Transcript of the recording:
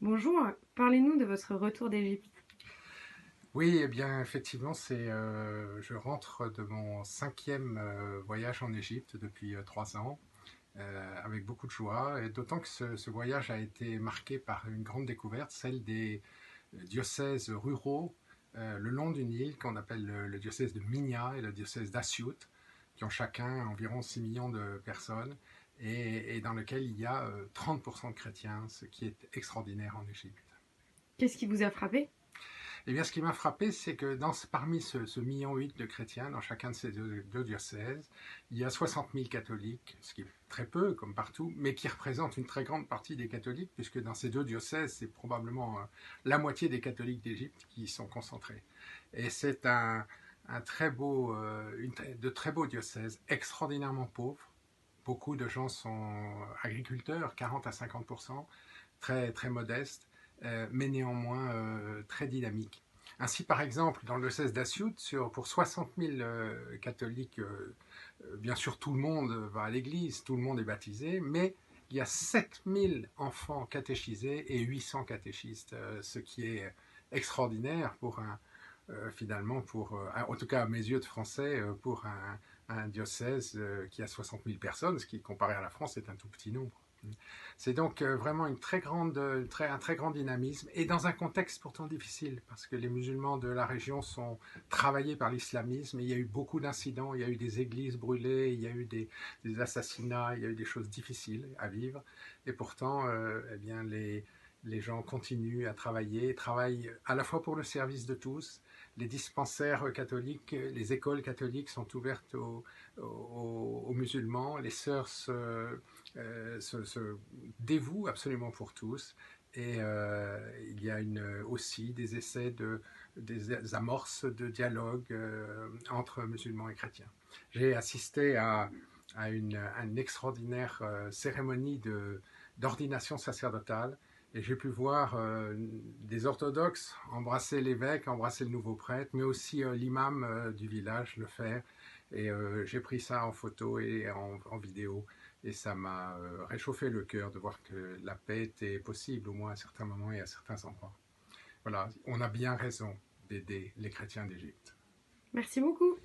Bonjour, parlez-nous de votre retour d'Égypte. Oui, eh bien, effectivement, je rentre de mon cinquième voyage en Égypte depuis 3 ans, avec beaucoup de joie, et d'autant que ce voyage a été marqué par une grande découverte, celle des diocèses ruraux le long du Nil, qu'on appelle le diocèse de Minya et le diocèse d'Asyut, qui ont chacun environ 6 millions de personnes, et dans lequel il y a 30% de chrétiens, ce qui est extraordinaire en Égypte. Qu'est-ce qui vous a frappé? Eh bien, ce qui m'a frappé, c'est que parmi ce million huit de chrétiens, dans chacun de ces deux diocèses, il y a 60 000 catholiques, ce qui est très peu, comme partout, mais qui représente une très grande partie des catholiques, puisque dans ces deux diocèses, c'est probablement la moitié des catholiques d'Égypte qui y sont concentrés. Et c'est un très beau, de très beaux diocèses, extraordinairement pauvres. Beaucoup de gens sont agriculteurs, 40 à 50%, très, très modestes, mais néanmoins très dynamiques. Ainsi, par exemple, dans le diocèse d'Asyut, pour 60 000 catholiques, bien sûr, tout le monde va à l'église, tout le monde est baptisé, mais il y a 7 000 enfants catéchisés et 800 catéchistes, ce qui est extraordinaire pour finalement, en tout cas à mes yeux de français, pour un diocèse qui a 60 000 personnes, ce qui, comparé à la France, est un tout petit nombre. C'est donc vraiment un très grand dynamisme, et dans un contexte pourtant difficile, parce que les musulmans de la région sont travaillés par l'islamisme, et il y a eu beaucoup d'incidents, il y a eu des églises brûlées, il y a eu des assassinats, il y a eu des choses difficiles à vivre, et pourtant, eh bien, les gens continuent à travaillent à la fois pour le service de tous. Les dispensaires catholiques, les écoles catholiques sont ouvertes aux musulmans, les sœurs se dévouent absolument pour tous. Et il y a aussi des essais des amorces de dialogue entre musulmans et chrétiens. J'ai assisté à une extraordinaire cérémonie d'ordination sacerdotale, et j'ai pu voir des orthodoxes embrasser l'évêque, embrasser le nouveau prêtre, mais aussi l'imam du village le faire. Et j'ai pris ça en photo et en vidéo. Et ça m'a réchauffé le cœur de voir que la paix était possible, au moins à certains moments et à certains endroits. Voilà, on a bien raison d'aider les chrétiens d'Égypte. Merci beaucoup.